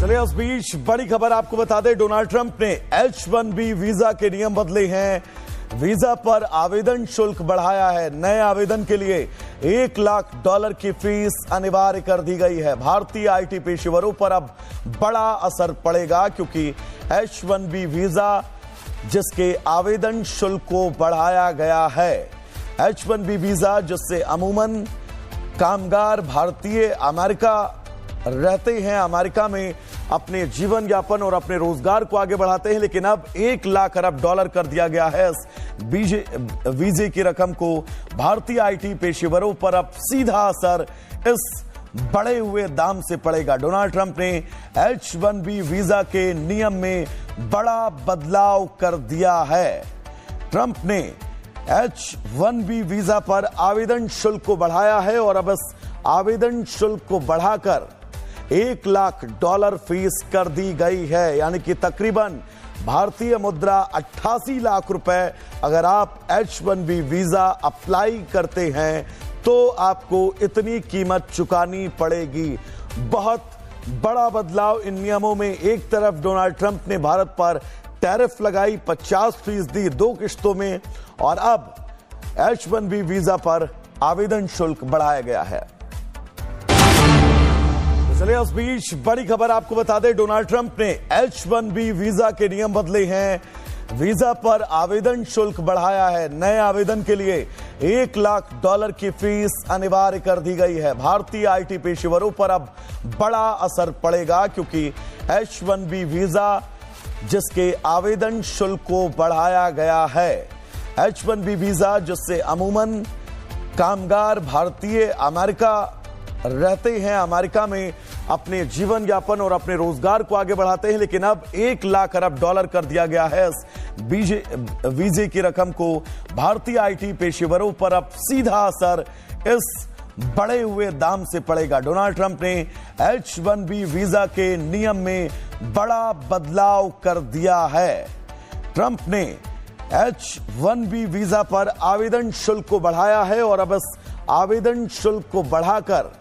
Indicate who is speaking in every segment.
Speaker 1: चलिए उस बीच बड़ी खबर आपको बता दें, डोनाल्ड ट्रंप ने H-1B वीजा के नियम बदले हैं। वीजा पर आवेदन शुल्क बढ़ाया है। नए आवेदन के लिए $1 लाख की फीस अनिवार्य कर दी गई है। भारतीय आईटी पेशेवरों पर अब बड़ा असर पड़ेगा क्योंकि H-1B वीजा जिसके आवेदन शुल्क को बढ़ाया गया है। H-1B वीजा जिससे अमूमन कामगार भारतीय अमेरिका रहते हैं, अमेरिका में अपने जीवन यापन और अपने रोजगार को आगे बढ़ाते हैं, लेकिन अब $1 लाख कर दिया गया है। इस वीजे की रकम को भारतीय आईटी पेशेवरों पर अब सीधा असर इस बढ़े हुए दाम से पड़ेगा। डोनाल्ड ट्रंप ने H-1B वीजा के नियम में बड़ा बदलाव कर दिया है। ट्रंप ने H-1B वीजा पर आवेदन शुल्क को बढ़ाया है और अब इस आवेदन शुल्क को बढ़ाकर $1 लाख फीस कर दी गई है, यानी कि तकरीबन भारतीय मुद्रा 88 लाख रुपए। अगर आप H-1B वीजा अप्लाई करते हैं तो आपको इतनी कीमत चुकानी पड़ेगी। बहुत बड़ा बदलाव इन नियमों में। एक तरफ डोनाल्ड ट्रंप ने भारत पर टैरिफ लगाई 50% 2 किश्तों में, और अब H-1B वीजा पर आवेदन शुल्क बढ़ाया गया है। चलिए उस बीच बड़ी खबर आपको बता दें, डोनाल्ड ट्रंप ने H-1B वीजा के नियम बदले हैं। वीजा पर आवेदन शुल्क बढ़ाया है। नए आवेदन के लिए $1 लाख की फीस अनिवार्य कर दी गई है। भारतीय आईटी पेशेवरों पर अब बड़ा असर पड़ेगा क्योंकि H-1B वीजा जिसके आवेदन शुल्क को बढ़ाया गया है। H-1B वीजा जिससे अमूमन कामगार भारतीय अमेरिका रहते हैं, अमेरिका में अपने जीवन यापन और अपने रोजगार को आगे बढ़ाते हैं, लेकिन अब $1 लाख कर दिया गया है। इस वीजे की रकम को भारतीय आईटी पेशेवरों पर अब सीधा असर इस बढ़े हुए दाम से पड़ेगा। डोनाल्ड ट्रंप ने H-1B वीजा के नियम में बड़ा बदलाव कर दिया है। ट्रंप ने H-1B वीजा पर आवेदन शुल्क को बढ़ाया है और अब इस आवेदन शुल्क को बढ़ाकर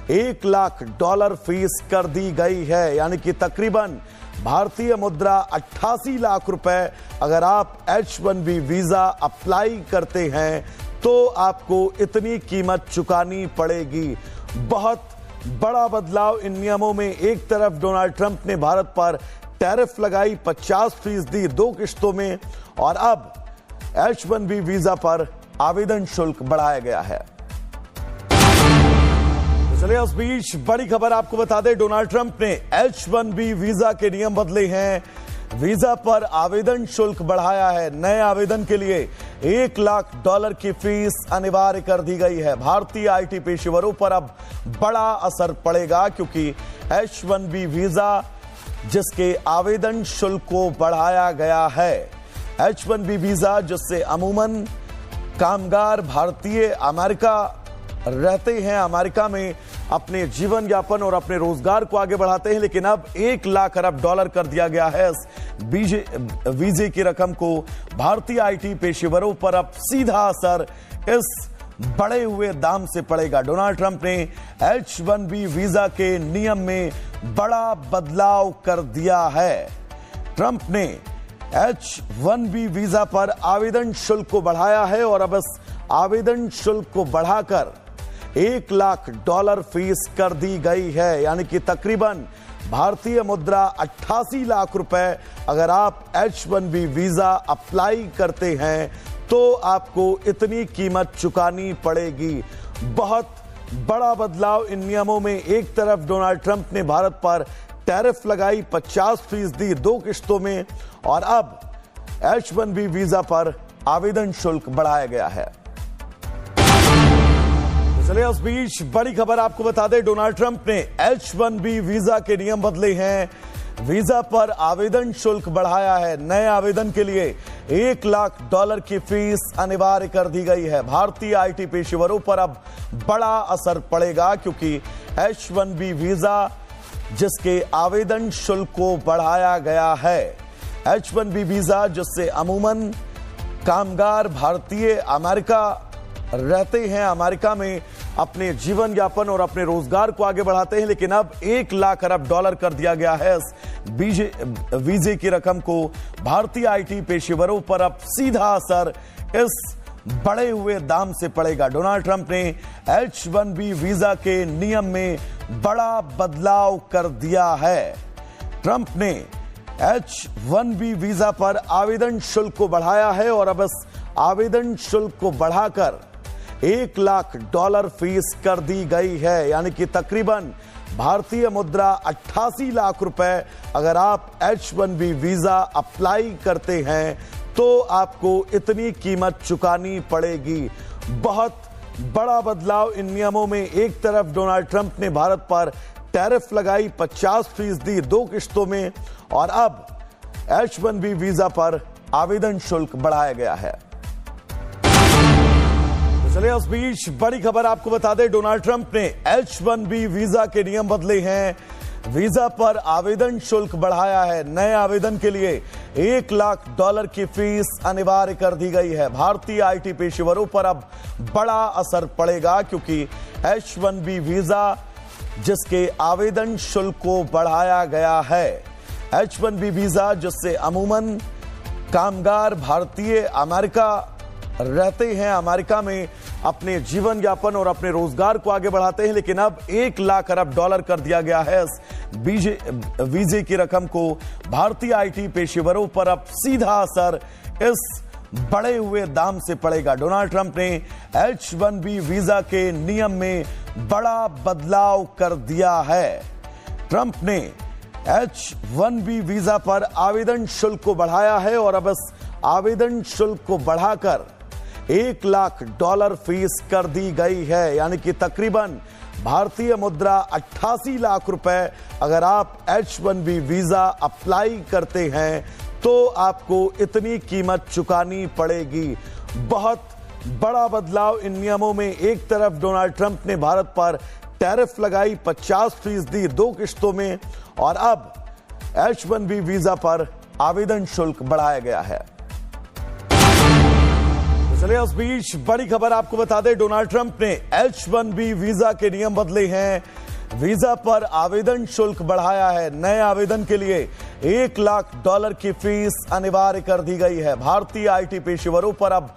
Speaker 1: $1 लाख फीस कर दी गई है, यानी कि तकरीबन भारतीय मुद्रा 88 लाख रुपए। अगर आप H-1B वीजा अप्लाई करते हैं तो आपको इतनी कीमत चुकानी पड़ेगी। बहुत बड़ा बदलाव इन नियमों में। एक तरफ डोनाल्ड ट्रंप ने भारत पर टैरिफ लगाई 50% 2 किश्तों में, और अब H-1B वीजा पर आवेदन शुल्क बढ़ाया गया है। चलिए उस बीच बड़ी खबर आपको बता दें, डोनाल्ड ट्रंप ने H-1B वीजा के नियम बदले हैं। वीजा पर आवेदन शुल्क बढ़ाया है। नए आवेदन के लिए $1 लाख की फीस अनिवार्य कर दी गई है। भारतीय आईटी पेशेवरों पर अब बड़ा असर पड़ेगा क्योंकि H-1B वीजा जिसके आवेदन शुल्क को बढ़ाया गया है। H-1B वीजा जिससे अमूमन कामगार भारतीय अमेरिका रहते हैं, अमेरिका में अपने जीवन यापन और अपने रोजगार को आगे बढ़ाते हैं, लेकिन अब $1 लाख कर दिया गया है। इस वीजे की रकम को भारतीय आईटी पेशेवरों पर अब सीधा असर इस बढ़े हुए दाम से पड़ेगा। डोनाल्ड ट्रंप ने H-1B वीजा के नियम में बड़ा बदलाव कर दिया है। ट्रंप ने H-1B वीजा पर आवेदन शुल्क को बढ़ाया है और अब इस आवेदन शुल्क को बढ़ाकर $1 लाख फीस कर दी गई है, यानी कि तकरीबन भारतीय मुद्रा 88 लाख रुपए। अगर आप H-1B वीजा अप्लाई करते हैं तो आपको इतनी कीमत चुकानी पड़ेगी। बहुत बड़ा बदलाव इन नियमों में। एक तरफ डोनाल्ड ट्रंप ने भारत पर टैरिफ लगाई 50% 2 किश्तों में, और अब H-1B वीजा पर आवेदन शुल्क बढ़ाया गया है। चलिए उस बीच बड़ी खबर आपको बता दें, डोनाल्ड ट्रंप ने H-1B वीजा के नियम बदले हैं। वीजा पर आवेदन शुल्क बढ़ाया है। नए आवेदन के लिए $1 लाख की फीस अनिवार्य कर दी गई है। भारतीय आईटी पेशेवरों पर अब बड़ा असर पड़ेगा क्योंकि H-1B वीजा जिसके आवेदन शुल्क को बढ़ाया गया है। H-1B वीजा जिससे अमूमन कामगार भारतीय अमेरिका रहते हैं अमेरिका में, अपने जीवन यापन और अपने रोजगार को आगे बढ़ाते हैं, लेकिन अब 1 लाख अरब डॉलर कर दिया गया है इस वीजे की रकम को। भारतीय आईटी पेशेवरों पर अब सीधा असर इस बढ़े हुए दाम से पड़ेगा। डोनाल्ड ट्रंप ने H-1B वीजा के नियम में बड़ा बदलाव कर दिया है। ट्रंप ने H-1B वीजा पर आवेदन शुल्क को बढ़ाया है और अब इस आवेदन शुल्क को बढ़ाकर 1 लाख डॉलर फीस कर दी गई है, यानी कि तकरीबन भारतीय मुद्रा 88 लाख रुपए। अगर आप H-1B वीजा अप्लाई करते हैं तो आपको इतनी कीमत चुकानी पड़ेगी। बहुत बड़ा बदलाव इन नियमों में। एक तरफ डोनाल्ड ट्रंप ने भारत पर टैरिफ लगाई 50% 2 किश्तों में, और अब H-1B वीजा पर आवेदन शुल्क बढ़ाया गया है। तो चलिए उस बीच बड़ी खबर आपको बता दें, डोनाल्ड ट्रंप ने H-1B वीजा के नियम बदले हैं। वीजा पर आवेदन शुल्क बढ़ाया है। नए आवेदन के लिए 1 लाख डॉलर की फीस अनिवार्य कर दी गई है। भारतीय आईटी पेशेवरों पर अब बड़ा असर पड़ेगा, क्योंकि H-1B वीजा जिसके आवेदन शुल्क को बढ़ाया गया है। H-1B वीजा जिससे अमूमन कामगार भारतीय अमेरिका रहते हैं अमेरिका में, अपने जीवन यापन और अपने रोजगार को आगे बढ़ाते हैं, लेकिन अब 1 लाख अरब डॉलर कर दिया गया है इस वीजे की रकम को। भारतीय आईटी पेशेवरों पर अब सीधा असर इस बढ़े हुए दाम से पड़ेगा। डोनाल्ड ट्रंप ने H-1B वीजा के नियम में बड़ा बदलाव कर दिया है। ट्रंप ने H-1B वीजा पर आवेदन शुल्क को बढ़ाया है और अब इस आवेदन शुल्क को बढ़ाकर 1 लाख डॉलर फीस कर दी गई है, यानी कि तकरीबन भारतीय मुद्रा 88 लाख रुपए। अगर आप H-1B वीजा अप्लाई करते हैं तो आपको इतनी कीमत चुकानी पड़ेगी। बहुत बड़ा बदलाव इन नियमों में। एक तरफ डोनाल्ड ट्रंप ने भारत पर टैरिफ लगाई 50% 2 किश्तों में, और अब H-1B वीजा पर आवेदन शुल्क बढ़ाया गया है। तो चलिए उस बीच बड़ी खबर आपको बता दें, डोनाल्ड ट्रंप ने H-1B वीजा के नियम बदले हैं। वीजा पर आवेदन शुल्क बढ़ाया है। नए आवेदन के लिए 1 लाख डॉलर की फीस अनिवार्य कर दी गई है। भारतीय आईटी पेशेवरों पर अब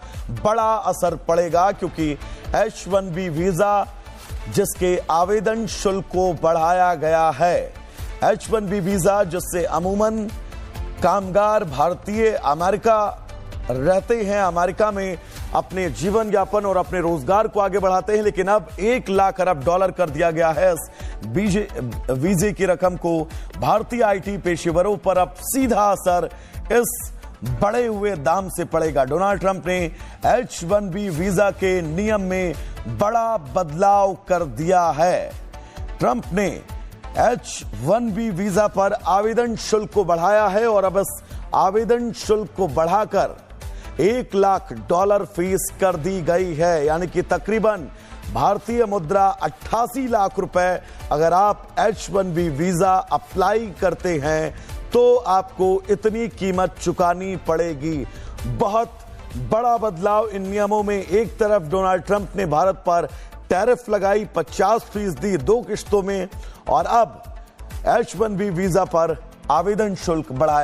Speaker 1: बड़ा असर पड़ेगा, क्योंकि H-1B वीजा जिसके आवेदन शुल्क को बढ़ाया गया है। H-1B वीजा जिससे अमूमन कामगार भारतीय अमेरिका रहते हैं अमेरिका में, अपने जीवन यापन और अपने रोजगार को आगे बढ़ाते हैं, लेकिन अब 1 लाख अरब डॉलर कर दिया गया है इस वीजे की रकम को। भारतीय आईटी पेशेवरों पर अब सीधा असर इस बढ़े हुए दाम से पड़ेगा। डोनाल्ड ट्रंप ने H-1B वीजा के नियम में बड़ा बदलाव कर दिया है। ट्रंप ने H-1B वीजा पर आवेदन शुल्क को बढ़ाया है और अब इस आवेदन शुल्क को बढ़ाकर 1 लाख डॉलर फीस कर दी गई है, यानी कि तकरीबन भारतीय मुद्रा 88 लाख रुपए। अगर आप H-1B वीजा अप्लाई करते हैं तो आपको इतनी कीमत चुकानी पड़ेगी। बहुत बड़ा बदलाव इन नियमों में। एक तरफ डोनाल्ड ट्रंप ने भारत पर टैरिफ लगाई 50% 2 किश्तों में, और अब H-1B वीजा पर आवेदन शुल्क बढ़ाया।